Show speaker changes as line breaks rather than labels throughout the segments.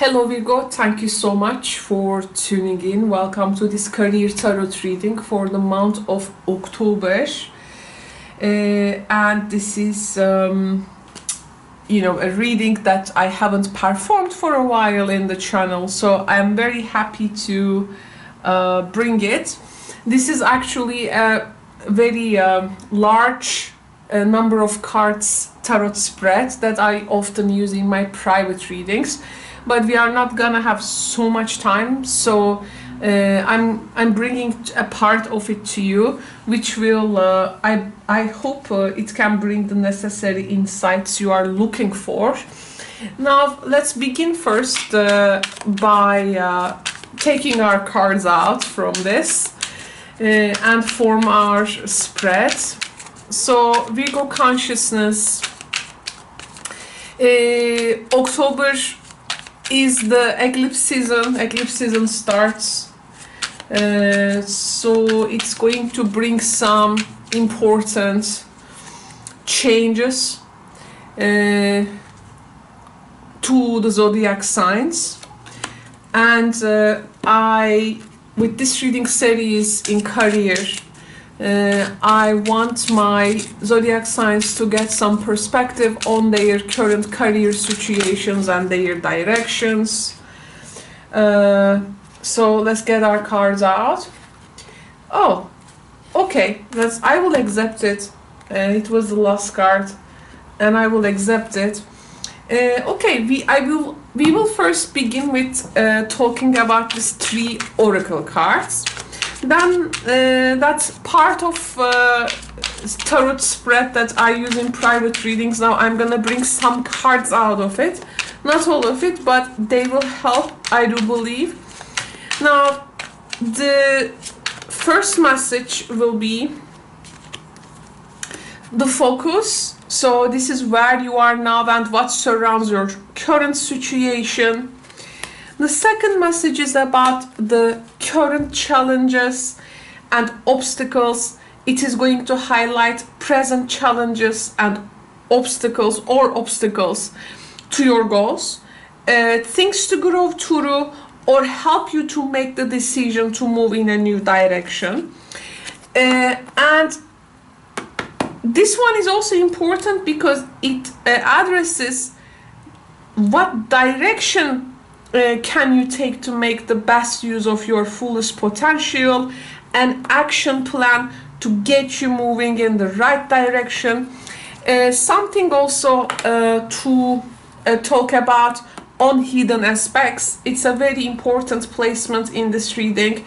Hello Virgo, thank you so much for tuning in. Welcome to this career tarot reading for the month of October. And this is, a reading that I haven't performed for a while in the channel. So I'm very happy to bring it. This is actually a very large number of cards tarot spread that I often use in my private readings. But we are not gonna have so much time, so I'm bringing a part of it to you, which will I hope it can bring the necessary insights you are looking for. Now let's begin first by taking our cards out from this and form our spread. So Virgo consciousness, October is the eclipse season. Eclipse season starts, so it's going to bring some important changes to the zodiac signs. And with this reading series in career, I want my zodiac signs to get some perspective on their current career situations and their directions. So let's get our cards out. Oh, okay. I will accept it. It was the last card, and I will accept it. Okay, we will first begin with talking about these 3 oracle cards. Then that's part of tarot spread that I use in private readings. Now I'm gonna bring some cards out of it, not all of it, but they will help, I do believe. Now the first message will be the focus. So this is where you are now and what surrounds your current situation. The second message is about the current challenges and obstacles. It is going to highlight present challenges and obstacles to your goals, things to grow through or help you to make the decision to move in a new direction. And this one is also important because it addresses what direction can you take to make the best use of your fullest potential, an action plan to get you moving in the right direction. Something also to talk about on hidden aspects. It's a very important placement in this reading.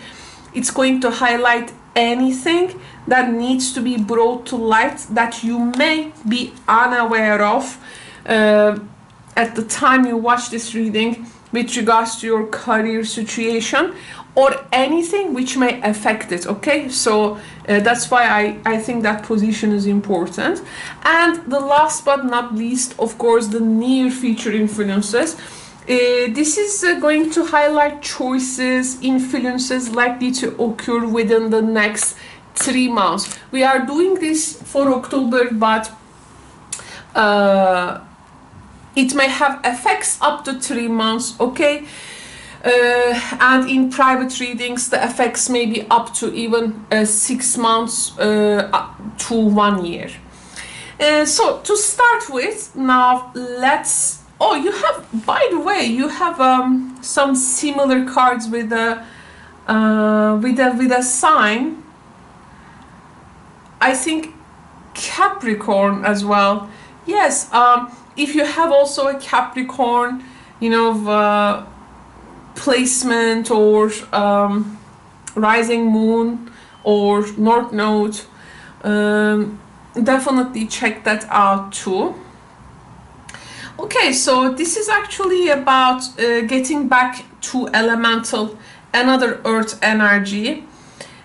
It's going to highlight anything that needs to be brought to light that you may be unaware of at the time you watch this reading, with regards to your career situation or anything which may affect it. Okay, so that's why I think that position is important. And the last but not least, of course, the near future influences. This is going to highlight choices, influences likely to occur within the next 3 months. We are doing this for October, but it may have effects up to 3 months, okay? And in private readings, the effects may be up to even 6 months to 1 year. So to start with, now let's... Oh, you have, by the way, you have some similar cards with a sign. I think Capricorn as well. Yes. If you have also a Capricorn, placement or rising moon or north node, definitely check that out too. Okay, so this is actually about getting back to elemental, another earth energy.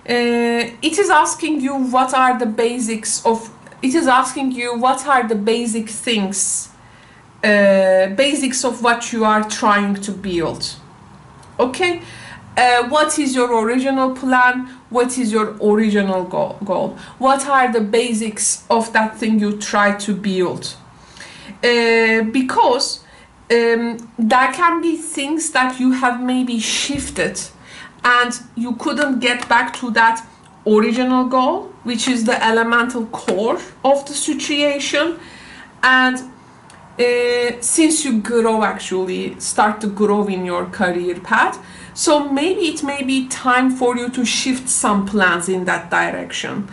It is asking you what are the basics of, basic things, basics of what you are trying to build. Okay, what is your original plan? What is your original goal? What are the basics of that thing you try to build? Because there can be things that you have maybe shifted and you couldn't get back to that original goal, which is the elemental core of the situation. And since you grow, actually start to grow in your career path, so maybe it may be time for you to shift some plans in that direction.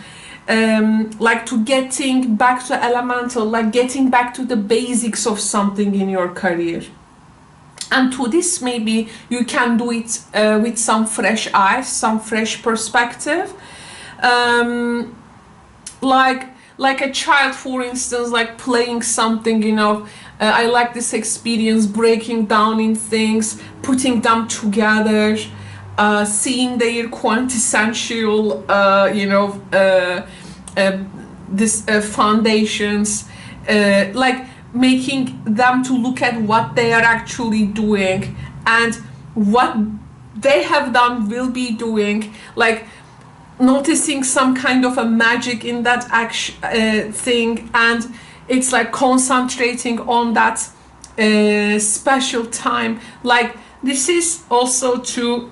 Like to getting back to elemental, like getting back to the basics of something in your career. And to this, maybe you can do it with some fresh eyes, some fresh perspective. Like a child, for instance, like playing something, you know, I like this experience, breaking down in things, putting them together, seeing their quintessential, you know, this foundations, like making them to look at what they are actually doing and what they have done, will be doing, like noticing some kind of a magic in that action thing, and it's like concentrating on that special time. Like this is also to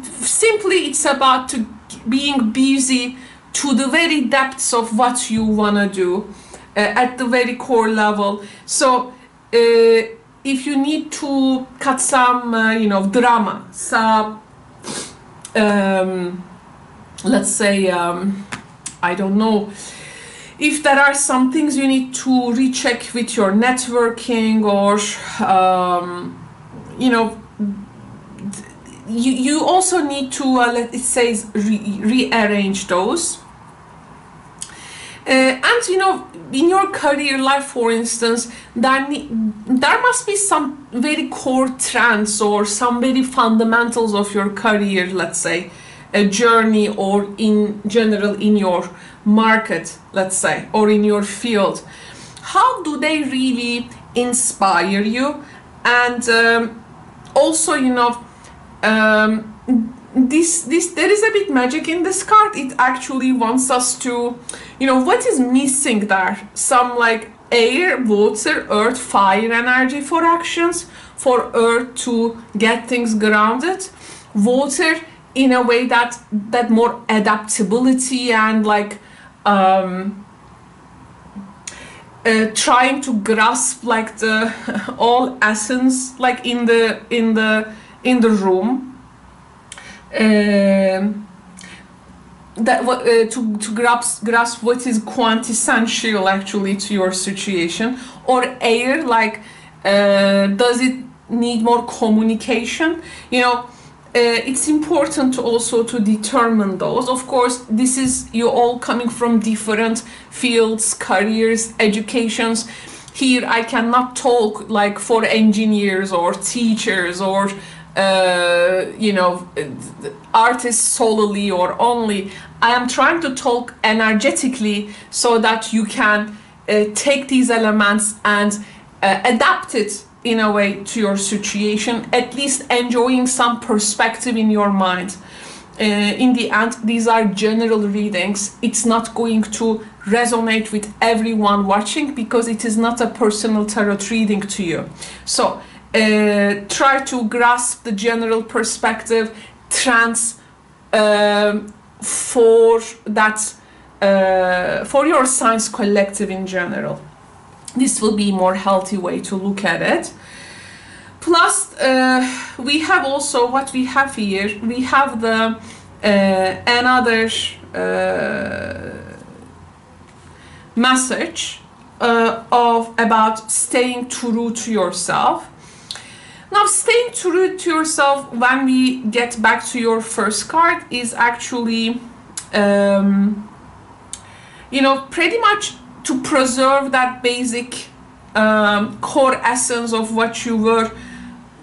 simply, it's about to being busy to the very depths of what you want to do at the very core level. So if you need to cut some you know, drama, some let's say I don't know, if there are some things you need to recheck with your networking, or you know, you also need to let it say rearrange those. And you know, in your career life, for instance, there must be some very core trends or some very fundamentals of your career, let's say a journey, or in general in your market, let's say, or in your field. How do they really inspire you? And also, you know, this there is a bit magic in this card. It actually wants us to, you know, what is missing there? Some like air, water, earth, fire energy for actions, for earth to get things grounded, water in a way that more adaptability and like trying to grasp like the all essence like in the room, to grasp what is quintessential actually to your situation. Or air, like does it need more communication, you know? It's important to also to determine those. Of course, this is you all coming from different fields, careers, educations. Here I cannot talk like for engineers or teachers or you know, artists solely or only. I am trying to talk energetically so that you can take these elements and adapt it in a way to your situation, at least enjoying some perspective in your mind. In the end, these are general readings. It's not going to resonate with everyone watching because it is not a personal tarot reading to you. So try to grasp the general perspective, trends for that, for your science collective in general. This will be a more healthy way to look at it. Plus, we have also what we have here. We have the another message about staying true to yourself. Now, staying true to yourself, when we get back to your first card, is actually, you know, pretty much to preserve that basic core essence of what you were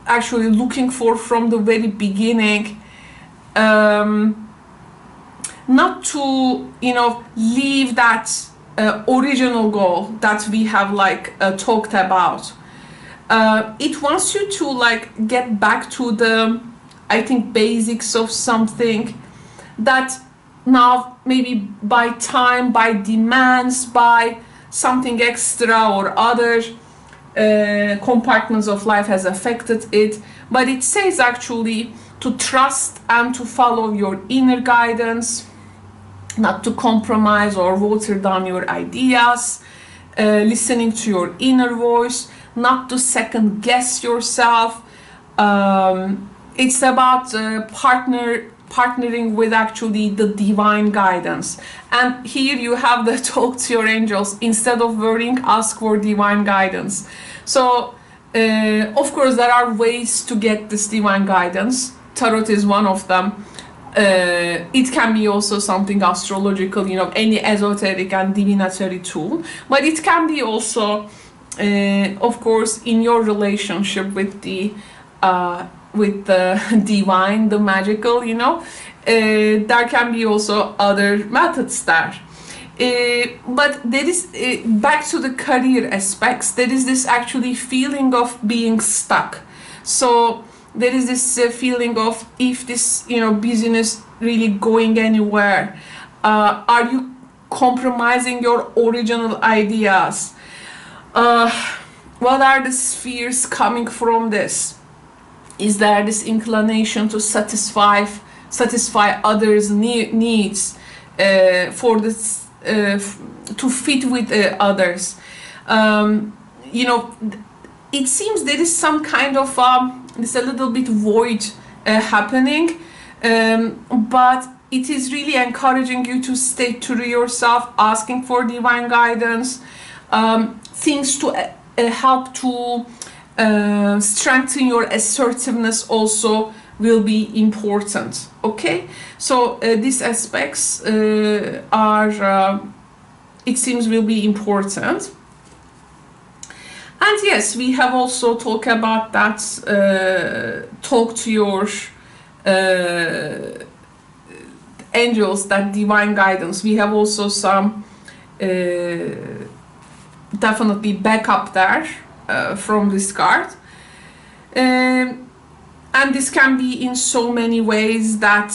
actually looking for from the very beginning. Not to, you know, leave that original goal that we have like talked about. It wants you to like get back to the, I think, basics of something that now maybe by time, by demands, by something extra or other, compartments of life has affected it, but it says actually to trust and to follow your inner guidance, not to compromise or water down your ideas, listening to your inner voice, not to second guess yourself. It's about partnering with actually the divine guidance. And here you have the talk to your angels. Instead of worrying, ask for divine guidance. So of course there are ways to get this divine guidance. Tarot is one of them. It can be also something astrological, you know, any esoteric and divinatory tool, but it can be also of course in your relationship with the divine, the magical, you know, there can be also other methods there. But there is, back to the career aspects, there is this actually feeling of being stuck. So there is this feeling of, if this, you know, business really going anywhere, are you compromising your original ideas? What are the spheres coming from this? Is there this inclination to satisfy others' needs, for this, to fit with others? You know, it seems there is some kind of there's a little bit void happening, but it is really encouraging you to stay true to yourself, asking for divine guidance, things to help to strengthen your assertiveness also will be important. Okay, so these aspects are it seems will be important. And yes, we have also talked about that, talk to your angels, that divine guidance. We have also some definitely backup there from this card. And this can be in so many ways that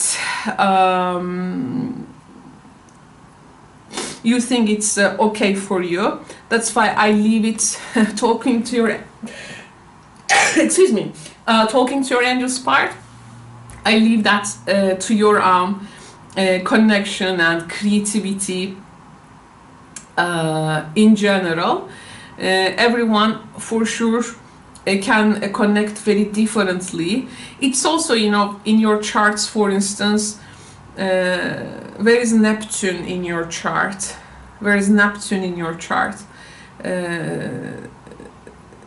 you think it's okay for you. That's why I leave it talking to your excuse me, talking to your angels part. I leave that to your connection and creativity in general. Everyone for sure can connect very differently. It's also, you know, in your charts, for instance, where is Neptune in your chart? Where is Neptune in your chart?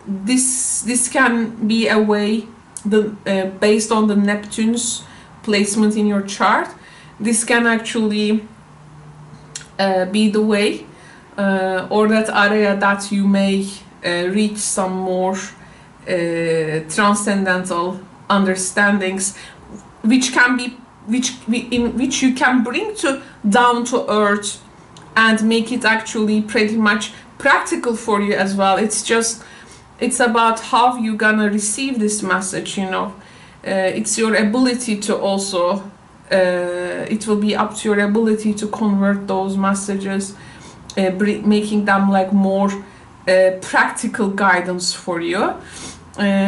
This can be a way, based on the Neptune's placement in your chart. This can actually be the way, or that area that you may reach some more transcendental understandings, which you can bring to down to earth and make it actually pretty much practical for you as well. It's about how you gonna receive this message, you know. It's your ability to also it will be up to your ability to convert those messages, making them like more practical guidance for you.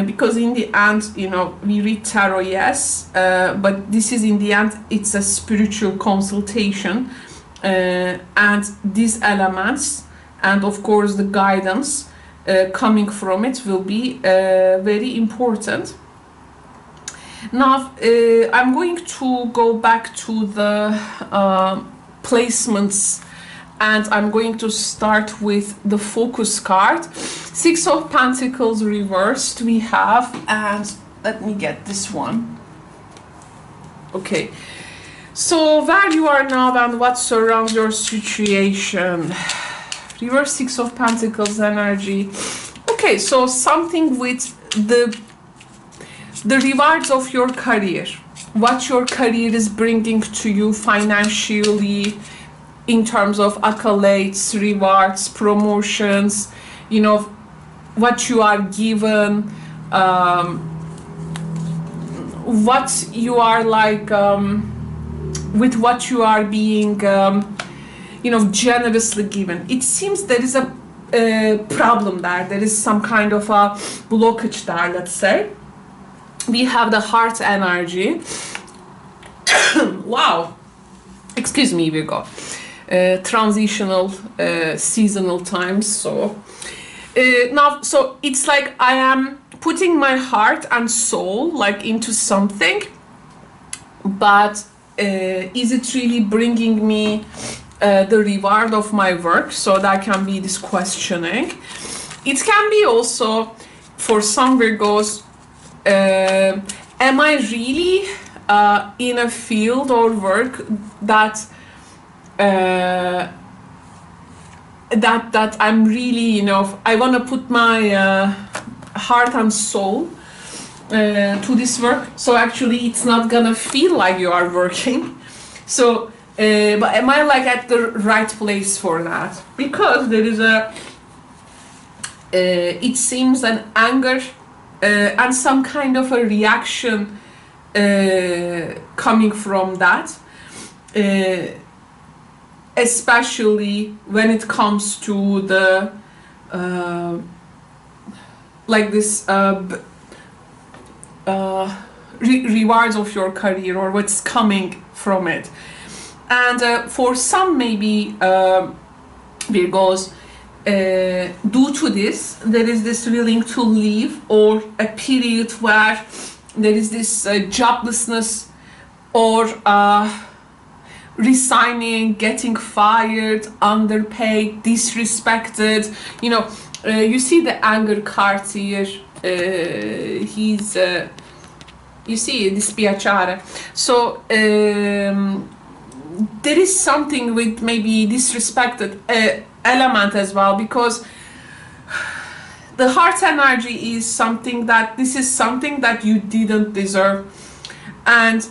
Because in the end, you know, we read tarot, yes, but this is in the end, it's a spiritual consultation, and these elements and of course the guidance coming from it will be very important. Now I'm going to go back to the placements, and I'm going to start with the focus card. Six of Pentacles reversed we have, and let me get this one. Okay, so where you are now and what surrounds your situation. Reverse Six of Pentacles energy. Okay, so something with the rewards of your career, what your career is bringing to you financially, in terms of accolades, rewards, promotions, you know, what you are given, what you are like, with what you are being, you know, generously given. It seems there is a problem there. There is some kind of a blockage there, let's say. We have the heart energy. Wow. Excuse me, Virgo. Transitional, seasonal times. So now, so it's like I am putting my heart and soul like into something, but is it really bringing me the reward of my work? So that can be this questioning. It can be also for some Virgos, am I really in a field or work that that I'm really, you know, I want to put my heart and soul to this work, so actually it's not gonna feel like you are working. So but am I like at the right place for that? Because there is a it seems an anger and some kind of a reaction coming from that, especially when it comes to the like this rewards of your career or what's coming from it. And for some maybe Virgos, due to this, there is this willing to leave, or a period where there is this joblessness, or resigning, getting fired, underpaid, disrespected. You know, you see the anger card here. He's you see dispiacere. So there is something with maybe disrespected element as well, because the heart energy is something that this is something that you didn't deserve, and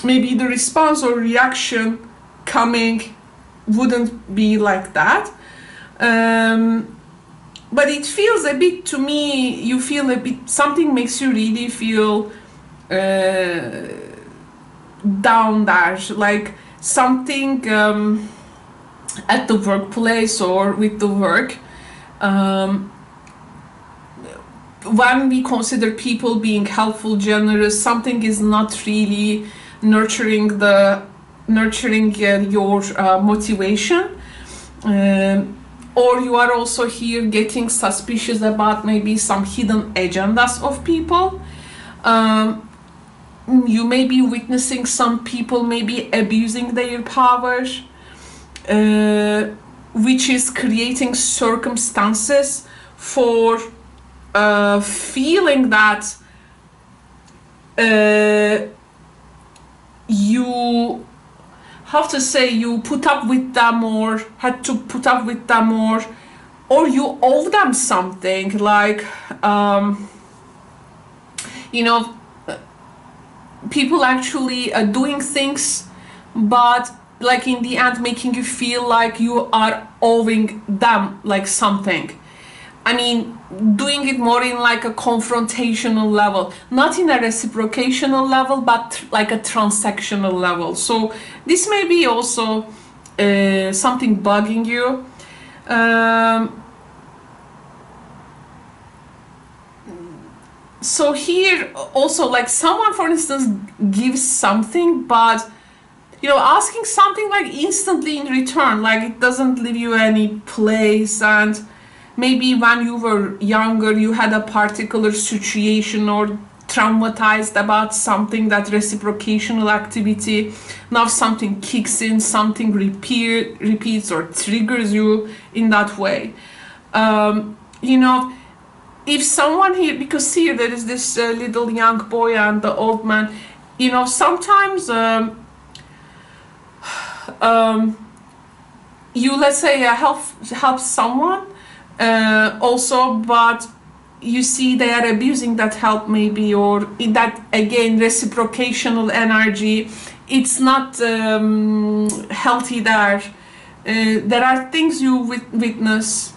maybe the response or reaction coming wouldn't be like that. But it feels a bit, to me, you feel a bit, something makes you really feel down there, like something at the workplace or with the work. When we consider people being helpful, generous, something is not really nurturing your motivation. Or you are also here getting suspicious about maybe some hidden agendas of people. You may be witnessing some people maybe abusing their power, which is creating circumstances for feeling that you have to say you put up with them, or had to put up with them, or you owe them something, like you know, people actually are doing things, but like in the end making you feel like you are owing them like something. I mean, doing it more in like a confrontational level, not in a reciprocational level, but like a transactional level. So this may be also something bugging you. So here also, like someone, for instance, gives something, but you know, asking something like instantly in return, like it doesn't leave you any place. And maybe when you were younger, you had a particular situation or traumatized about something, that reciprocational activity. Now something kicks in, something repeats or triggers you in that way. You know, if someone here, because here there is this little young boy and the old man, you know, sometimes you, let's say, help someone also, but you see they are abusing that help maybe, or in that, again, reciprocational energy, it's not healthy there. There are things you witness.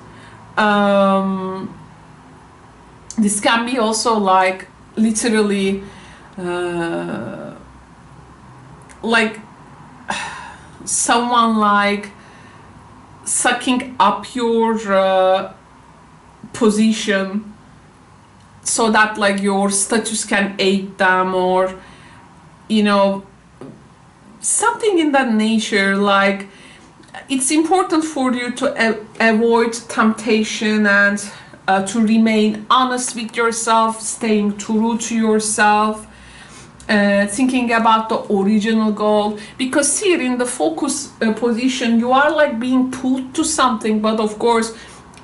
This can be also like literally like someone like sucking up your position so that like your status can aid them, or you know, something in that nature. Like it's important for you to avoid temptation and to remain honest with yourself, staying true to yourself, thinking about the original goal, because here in the focus position you are like being pulled to something, but of course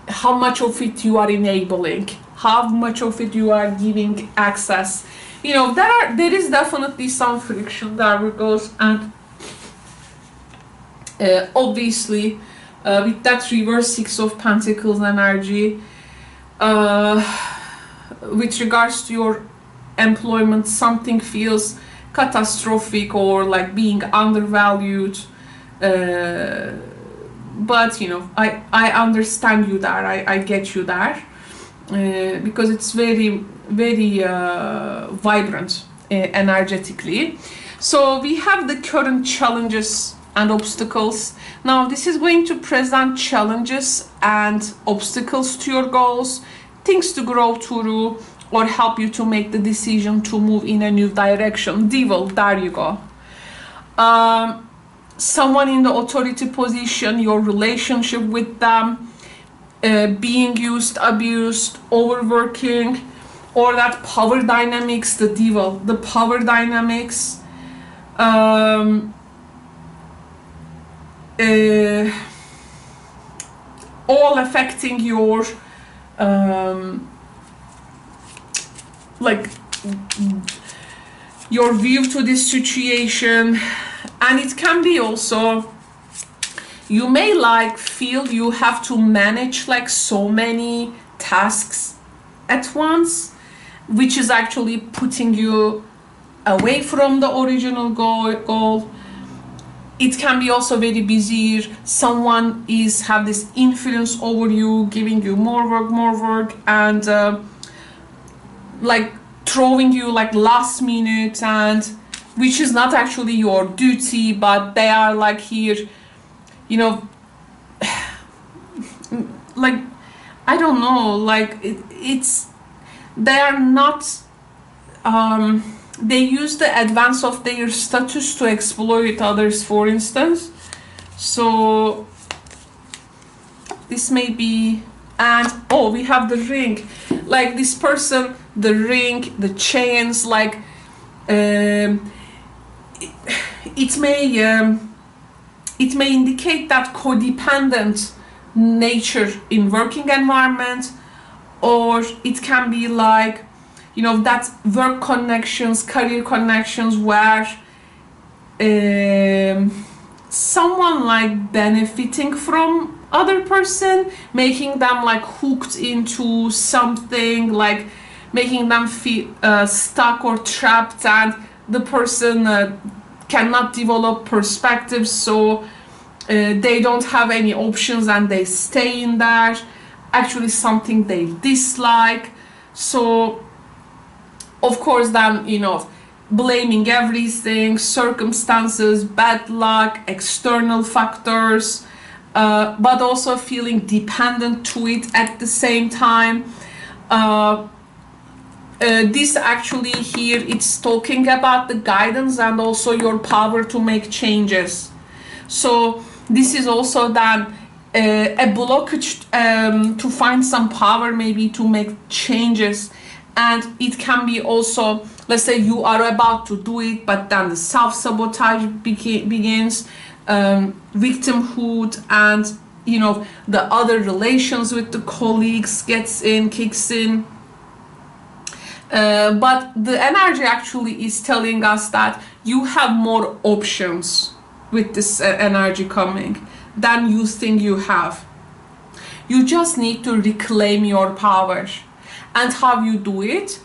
how much of it you are enabling, how much of it you are giving access. You know, there is definitely some friction there with those, and obviously with that reverse Six of Pentacles energy, with regards to your employment, something feels catastrophic or like being undervalued, but you know, I understand you there, I get you there, because it's very vibrant energetically. So we have the current challenges and obstacles. Now this is going to present challenges and obstacles to your goals, things to grow through, or help you to make the decision to move in a new direction. Devil, there you go. Someone in the authority position, your relationship with them, being used, abused, overworking, or that power dynamics, the devil, the power dynamics, all affecting your like your view to this situation. And it can be also, you may like feel you have to manage like so many tasks at once, which is actually putting you away from the original goal. It can be also very busy. Someone have this influence over you, giving you more work, and like throwing you like last minute, and which is not actually your duty, but they are like here, you know, like I don't know, like they are not, they use the advance of their status to exploit others, for instance. So this may be, and oh, we have the ring, like this person, the ring, the chains, like it may indicate that codependent nature in working environment, or it can be like, you know, that work connections, career connections, where someone like benefiting from other person, making them like hooked into something, like making them feel stuck or trapped, and the person cannot develop perspectives, so they don't have any options and they stay in there, actually something they dislike. So of course then, you know, blaming everything, circumstances, bad luck, external factors, but also feeling dependent to it at the same time. This actually here, it's talking about the guidance and also your power to make changes. So this is also then a blockage to find some power, maybe to make changes. And it can be also, let's say you are about to do it, but then the self-sabotage begins, victimhood, and you know, the other relations with the colleagues kicks in. But the energy actually is telling us that you have more options with this energy coming than you think you have. You just need to reclaim your power. And how you do it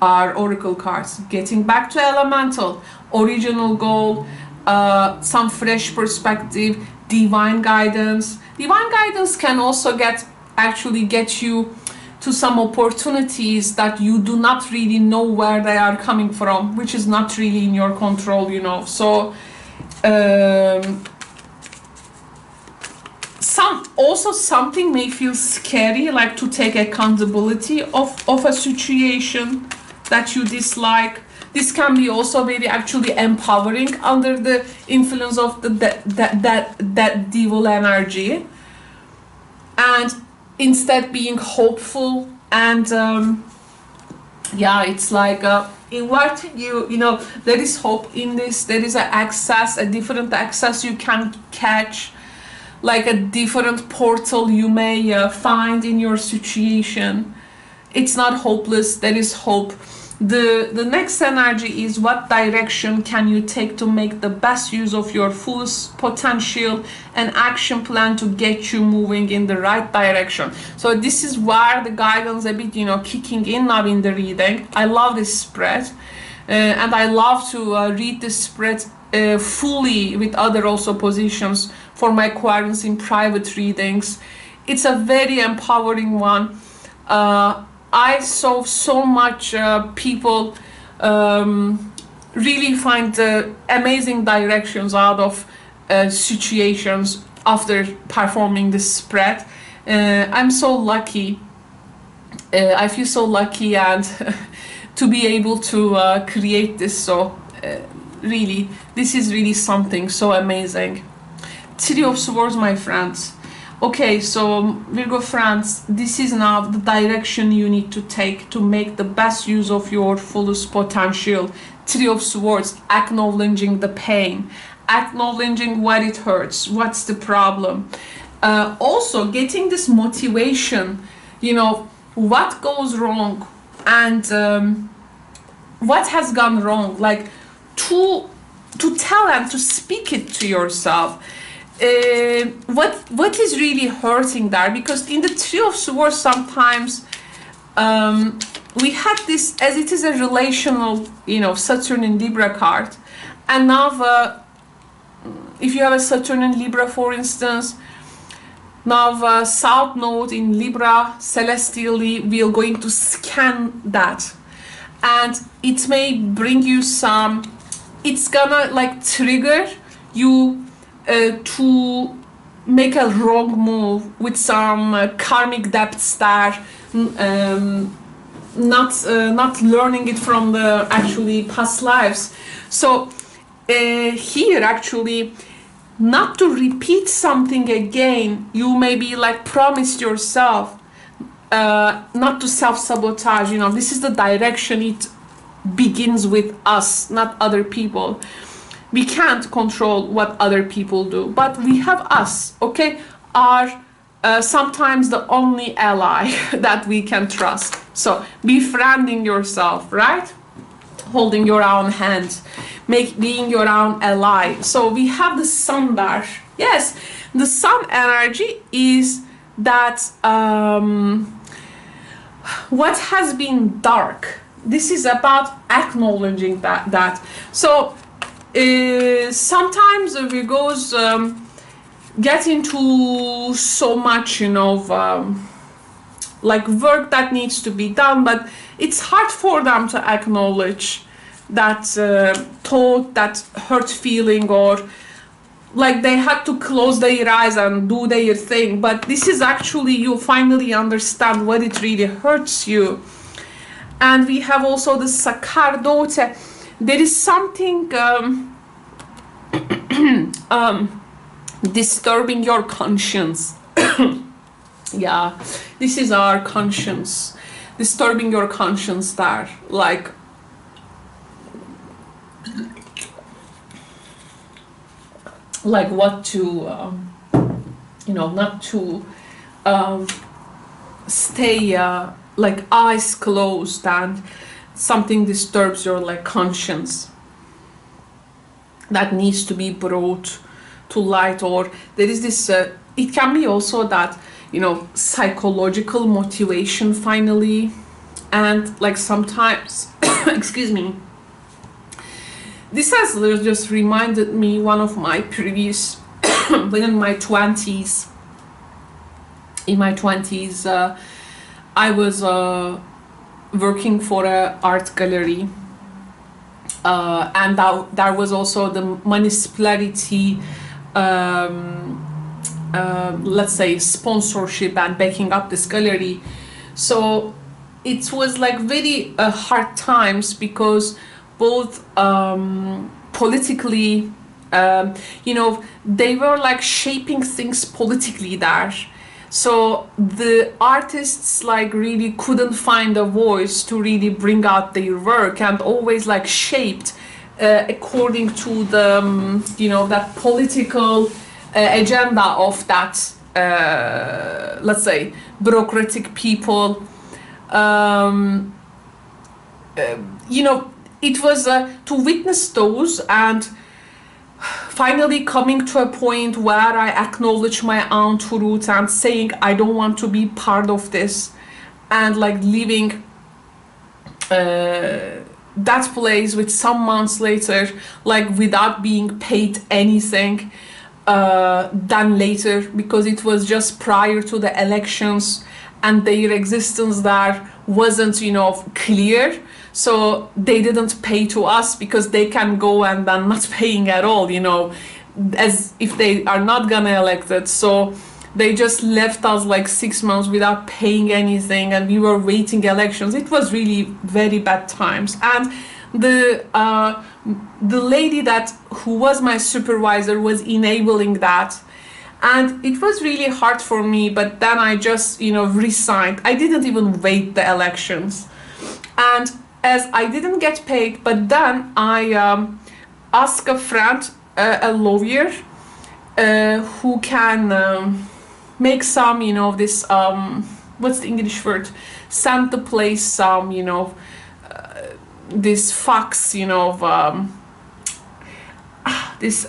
are oracle cards, getting back to elemental, original goal, some fresh perspective, divine guidance. Divine guidance can also get you to some opportunities that you do not really know where they are coming from, which is not really in your control, you know. So something may feel scary, like to take accountability of a situation that you dislike. This can be also very actually empowering under the influence of that devil energy, and instead being hopeful and yeah, it's like inviting you, you know, there is hope in this. There is a different access you can catch, like a different portal you may find in your situation. It's not hopeless, there is hope. The next energy is, what direction can you take to make the best use of your fullest potential, and action plan to get you moving in the right direction. So this is where the guidance a bit, you know, kicking in now in the reading. I love this spread, and I love to read this spread fully with other also positions for my clients in private readings. It's a very empowering one. I saw so much people really find amazing directions out of situations after performing this spread. I'm so lucky. I feel so lucky and to be able to create this. So really, this is really something so amazing. Three of Swords, my friends. Okay, so Virgo friends, this is now the direction you need to take to make the best use of your fullest potential. Three of Swords, acknowledging the pain, acknowledging what it hurts, what's the problem. Also getting this motivation, you know, what goes wrong and what has gone wrong, like to tell and to speak it to yourself. What is really hurting there, because in the Three of Swords sometimes we had this, as it is a relational, you know, Saturn in Libra card, and now if you have a Saturn in Libra, for instance, now South Node in Libra celestially, we are going to scan that, and it may bring you some, it's gonna like trigger you to make a wrong move with some karmic debts there, not learning it from the actually past lives. So here actually, not to repeat something again, you maybe like promised yourself not to self-sabotage. You know, this is the direction. It begins with us, not other people. We can't control what other people do, but we have us, okay? Are sometimes the only ally that we can trust. So befriending yourself, right? Holding your own hand, being your own ally. So we have the sun there. Yes, the sun energy is that what has been dark. This is about acknowledging that. So sometimes Virgos get into so much, you know, like work that needs to be done, but it's hard for them to acknowledge that thought, that hurt feeling, or like they had to close their eyes and do their thing. But this is actually, you finally understand what it really hurts you. And we have also the sacerdote. There is something disturbing your conscience. Yeah, this is our conscience, disturbing your conscience there, like what to you know, not to stay like eyes closed, and something disturbs your like conscience that needs to be brought to light. Or there is this it can be also that, you know, psychological motivation finally, and like sometimes excuse me, this has just reminded me one of my previous when in my 20s. In my 20s I was working for an art gallery, and there was also the municipality let's say, sponsorship and backing up this gallery. So it was like very hard times, because both politically, you know, they were like shaping things politically there. So the artists like really couldn't find a voice to really bring out their work, and always like shaped according to the you know, that political agenda of that let's say bureaucratic people. You know, it was to witness those, and finally coming to a point where I acknowledge my own truth and saying I don't want to be part of this, and like leaving that place with some months later, like without being paid anything done later, because it was just prior to the elections and their existence there wasn't, you know, clear. So they didn't pay to us, because they can go and then not paying at all, you know, as if they are not gonna elect it. So they just left us like 6 months without paying anything, and we were waiting elections. It was really very bad times. And the lady that who was my supervisor was enabling that, and it was really hard for me. But then I just, you know, resigned. I didn't even wait the elections, and as I didn't get paid, but then I asked a friend, a lawyer, who can make some, you know, this what's the English word, send the place some, you know, this fax, you know, of this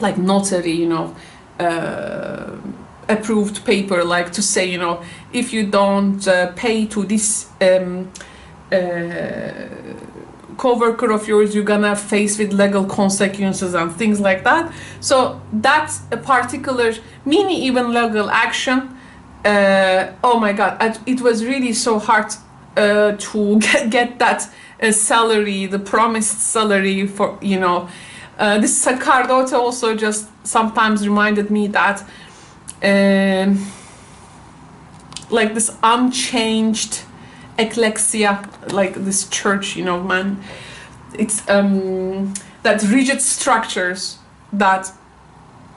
like notary, you know, approved paper, like to say, you know, if you don't pay to this co-worker of yours, you're gonna face with legal consequences and things like that. So that's a particular mini even legal action. Oh my god, it was really so hard to get that salary, the promised salary for, you know. This sacerdote also just sometimes reminded me that like this unchanged ecclesia, like this church, you know, man, it's that rigid structures that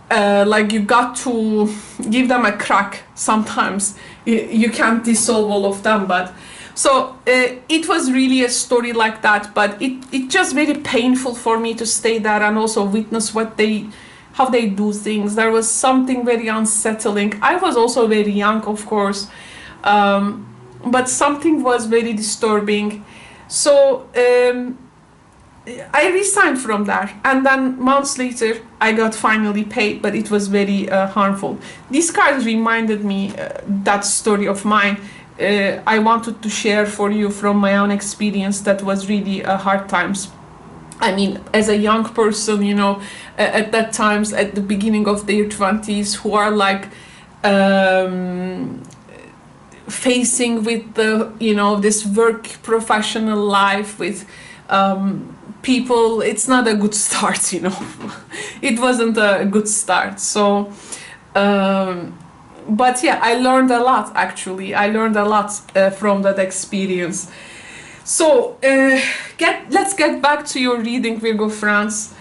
like you got to give them a crack sometimes. You can't dissolve all of them. But so it was really a story like that, but it just very painful for me to stay there and also witness how they do things. There was something very unsettling. I was also very young, of course, but something was very disturbing. So I resigned from there, and then months later I got finally paid, but it was very harmful. These cards reminded me that story of mine. I wanted to share for you from my own experience. That was really hard times. I mean, as a young person, you know, at that times, at the beginning of their 20s, who are like facing with the, you know, this work professional life with people, it's not a good start, you know. It wasn't a good start. So but yeah, I learned a lot. Actually, I learned a lot from that experience. So let's get back to your reading, Virgo France.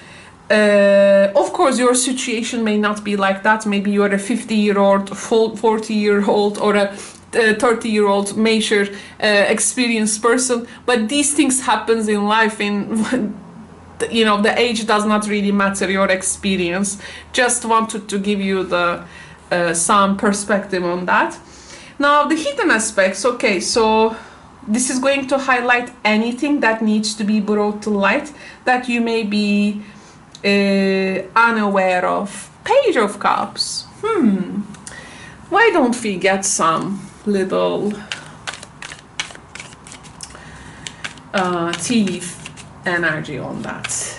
Of course, your situation may not be like that. Maybe you're a 50-year-old, 40-year-old, or a 30-year-old major experienced person. But these things happens in life. In you know, the age does not really matter. Your experience. Just wanted to give you the some perspective on that. Now the hidden aspects. Okay, so this is going to highlight anything that needs to be brought to light that you may be unaware of. Page of Cups. Why don't we get some little tea leaf energy on that?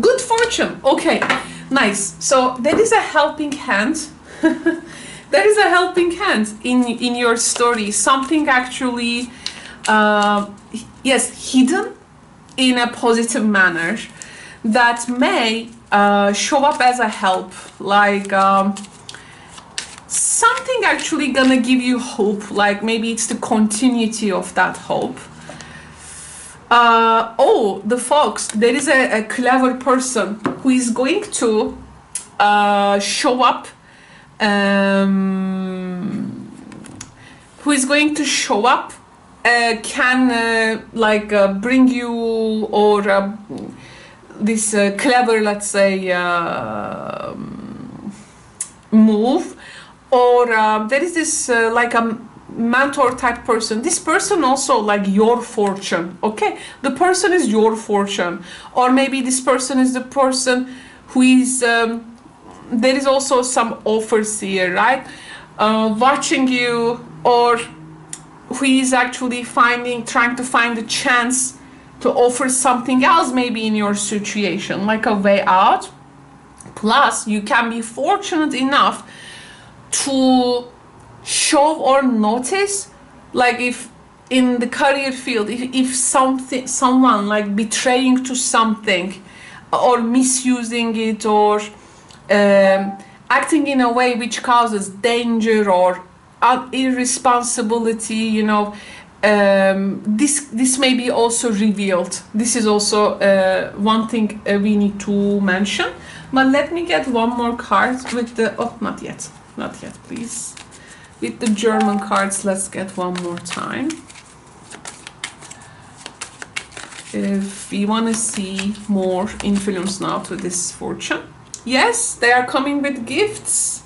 Good fortune. Okay, nice. So there is a helping hand. There is a helping hand in your story. Something actually, yes, hidden, in a positive manner that may show up as a help, like something actually gonna give you hope, like maybe it's the continuity of that hope. Oh, the fox, there is a clever person who is going to show up, can bring you, or this clever, let's say, move, or there is this like a mentor type person. This person also like your fortune, okay? The person is your fortune, or maybe this person is the person who is there is also some offers here, right? Watching you, or who is actually trying to find a chance to offer something else maybe in your situation, like a way out. Plus, you can be fortunate enough to show or notice, like if in the career field, if someone like betraying to something, or misusing it, or acting in a way which causes danger or irresponsibility, you know, this may be also revealed. This is also one thing we need to mention. But let me get one more card with the, oh, not yet, please. With the German cards, let's get one more time. If we want to see more influence now to this fortune. Yes, they are coming with gifts.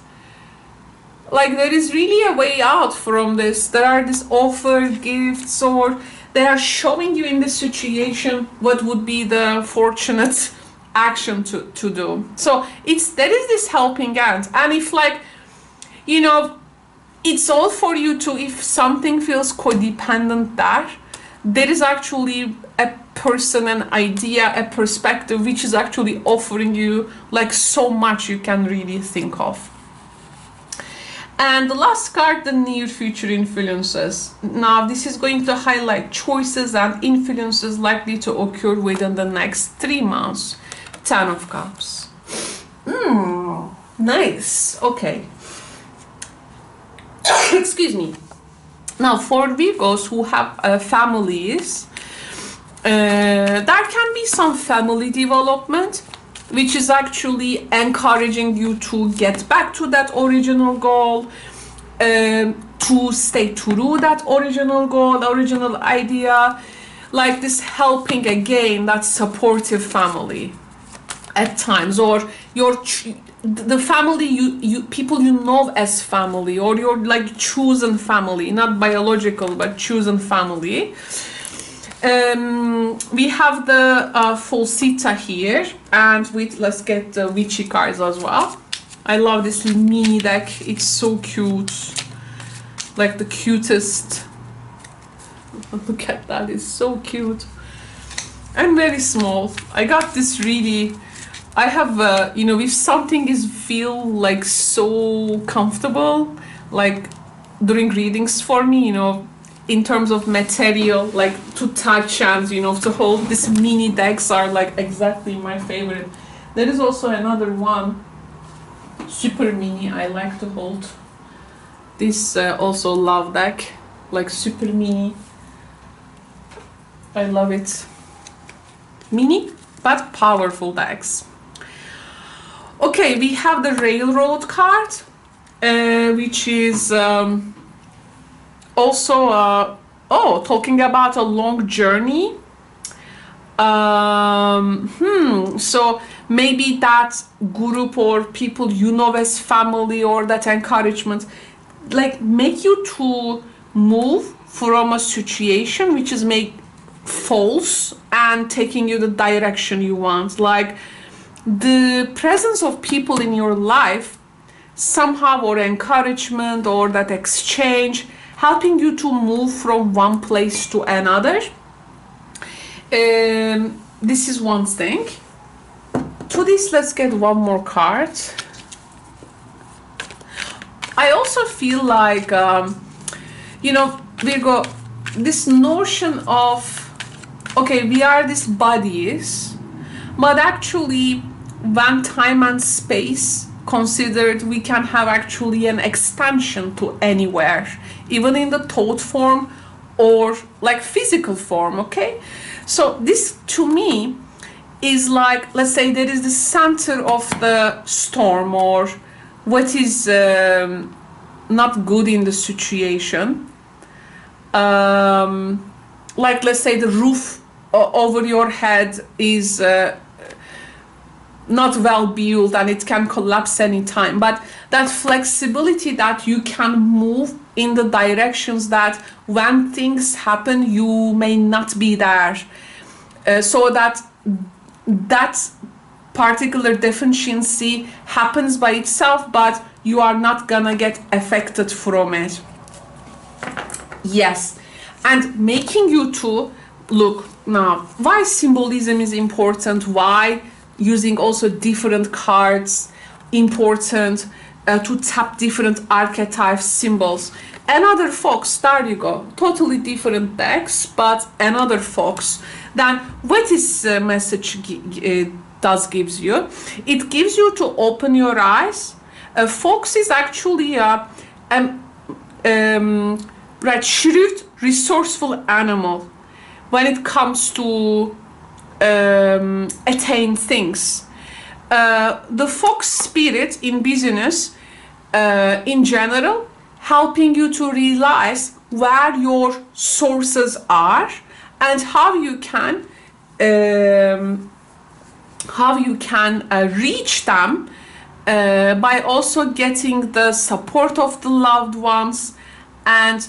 Like there is really a way out from this. There are these offered gifts, or they are showing you in this situation what would be the fortunate action to do. So there is this helping hand. And if, like, you know, it's all for you to, if something feels codependent there is actually a person, an idea, a perspective which is actually offering you like so much you can really think of. And the last card, the near future influences. Now this is going to highlight choices and influences likely to occur within the next 3 months. 10 of Cups. Nice. Okay. Excuse me. Now for Virgos who have families, there can be some family development which is actually encouraging you to get back to that original goal, to stay true that original goal, original idea, like this helping again that supportive family at times, or the family you people you know as family, or your like chosen family, not biological but chosen family. We have the falsita here, and let's get the witchy cards as well. I love this mini deck, it's so cute, like the cutest. Look at that, it's so cute and very small. I got this really, I have you know, if something is feel like so comfortable, like during readings for me, you know, in terms of material, like to touch and, you know, to hold, these mini decks are like exactly my favorite. There is also another one, super mini, I like to hold. This also love deck, like super mini. I love it. Mini but powerful decks. Okay, we have the railroad card, which is also talking about a long journey. So maybe that group or people you know as family, or that encouragement, like make you to move from a situation which is false and taking you the direction you want. Like the presence of people in your life somehow, or encouragement, or that exchange, helping you to move from one place to another. This is one thing. To this, let's get one more card. I also feel like, you know, Virgo, this notion of, okay, we are these bodies, but actually when time and space considered, we can have actually an extension to anywhere, even in the thought form or like physical form. Okay, so this to me is like, let's say there is the center of the storm, or what is not good in the situation, like let's say the roof over your head is not well built and it can collapse anytime, but that flexibility that you can move in the directions that when things happen you may not be there, so that that particular deficiency happens by itself, but you are not gonna get affected from it. Yes, and making you to look now why symbolism is important, why using also different cards important, to tap different archetype symbols. Another fox, there you go, totally different decks, but another fox. Then what this message gives you? It gives you to open your eyes. A fox is actually a right, shrewd, resourceful animal when it comes to attain things. The fox spirit in business, in general, helping you to realize where your sources are and how you can reach them, by also getting the support of the loved ones, and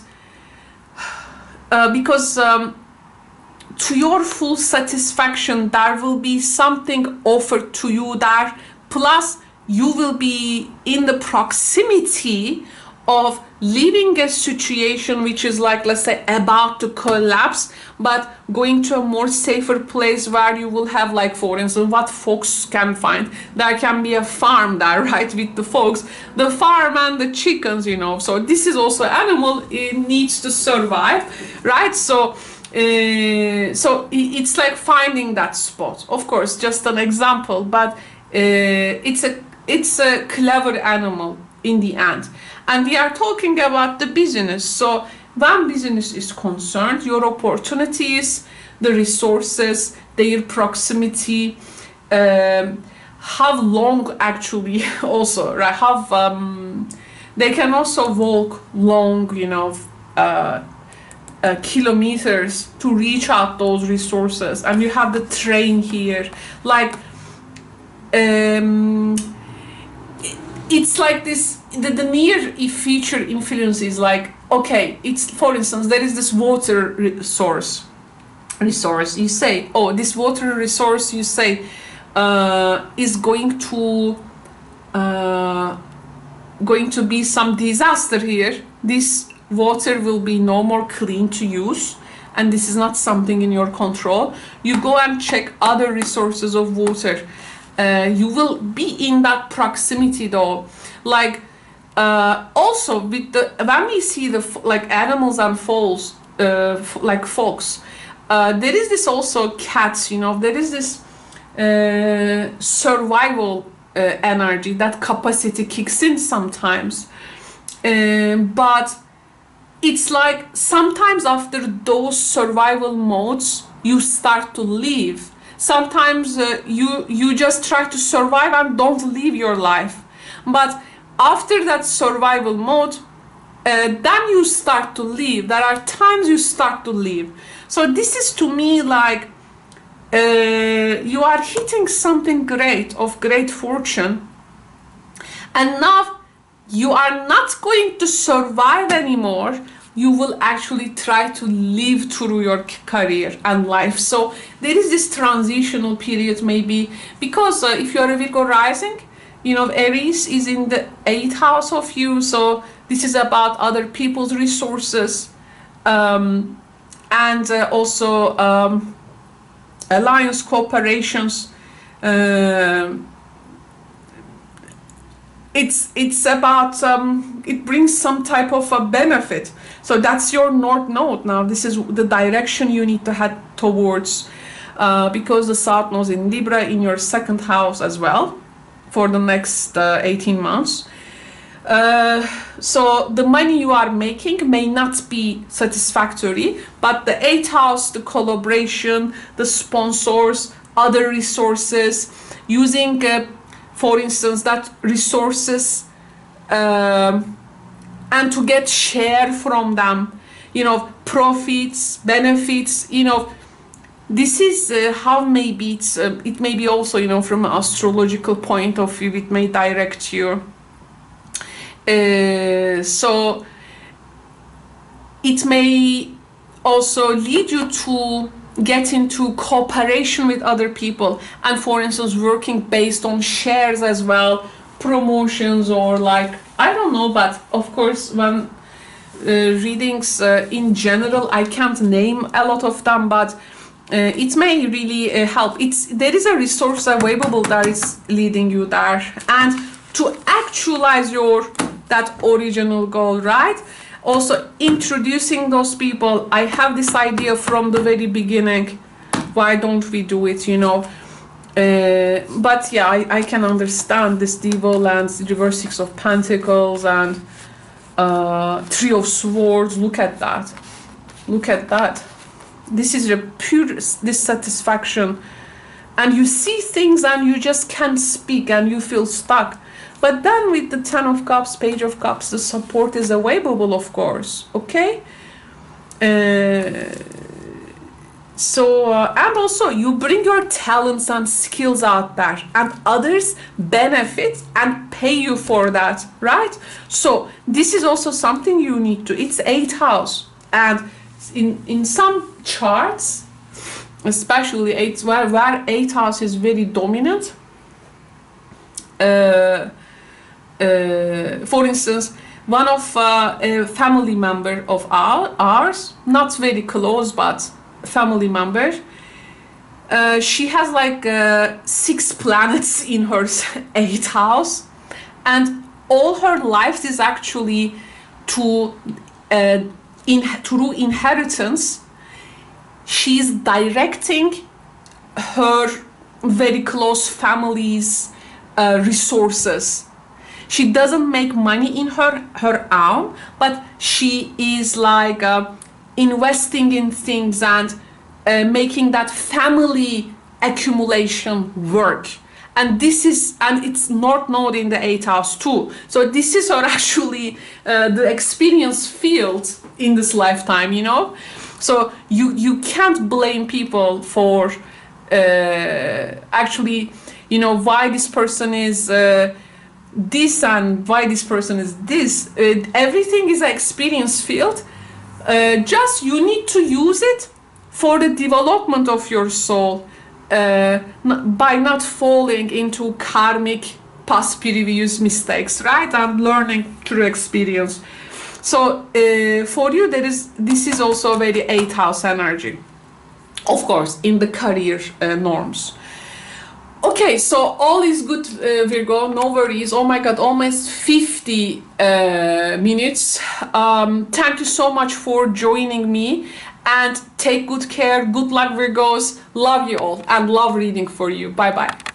because to your full satisfaction there will be something offered to you there, plus you will be in the proximity of leaving a situation which is like, let's say, about to collapse, but going to a more safer place where you will have, like, for instance, what fox can find. There can be a farm there, right, with the fox, the farm and the chickens, you know. So this is also animal, it needs to survive, right? So it's like finding that spot. Of course, just an example, but it's a clever animal in the end. And we are talking about the business. So when business is concerned, your opportunities, the resources, their proximity, how long actually also, right? They can also walk long, you know, kilometers to reach out those resources. And you have the train here, like it's like this, the near future influence is like, okay, it's, for instance, there is this water resource, you say, oh, this water resource, you say, is going to be some disaster here. This water will be no more clean to use, and this is not something in your control. You go and check other resources of water. You will be in that proximity though, like also with the, when we see the like animals and fowls, like fox, there is this also cats, you know, there is this survival energy, that capacity kicks in sometimes, but it's like sometimes after those survival modes you start to live. Sometimes you just try to survive and don't live your life, but after that survival mode, then you start to live. There are times you start to live. So this is to me like you are hitting something great, of great fortune, and now you are not going to survive anymore. You will actually try to live through your career and life. So there is this transitional period, maybe, because if you are a Virgo rising, you know, Aries is in the 8th house of you, so this is about other people's resources, and also alliance, cooperations, it's about it brings some type of a benefit. So that's your north node. Now this is the direction you need to head towards, because the south node is in Libra in your second house as well for the next 18 months. So the money you are making may not be satisfactory, but the 8th house, the collaboration, the sponsors, other resources, using for instance that resources and to get share from them, you know, profits, benefits, you know. This is how maybe it may be also, you know, from an astrological point of view, it may direct you. So it may also lead you to get into cooperation with other people, and for instance working based on shares as well, promotions, or like, I don't know, but of course when readings in general, I can't name a lot of them, but it may really help. There is a resource available that is leading you there, and to actualize that original goal, right? Also introducing those people. I have this idea from the very beginning. Why don't we do it, you know? But yeah, I can understand this Devil and Reverse Six of Pentacles and Three of Swords. Look at that. Look at that. This is a pure dissatisfaction. And you see things and you just can't speak and you feel stuck. But then with the 10 of Cups, Page of Cups, the support is available, of course, okay? And also you bring your talents and skills out there, and others benefit and pay you for that, right? So this is also something you need to, it's 8th house. And in some charts, especially where 8th house is very dominant, for instance, one of a family member of ours, not very close, but family member, she has like 6 planets in her 8th house, and all her life is actually through inheritance. She's directing her very close family's resources. She doesn't make money in her own, but she is like investing in things and making that family accumulation work. And it's North Node in the 8th house too. So this is her actually the experience field in this lifetime, you know. So you can't blame people for actually, you know, why this person is this and why this person is this. Everything is an experience field. Just you need to use it for the development of your soul, by not falling into karmic past previous mistakes, right? And learning through experience. So for you, this is also very 8th house energy, of course, in the career norms. Okay, so all is good, Virgo, no worries. Oh my God, almost 50 minutes. Thank you so much for joining me, and take good care. Good luck, Virgos. Love you all and love reading for you. Bye-bye.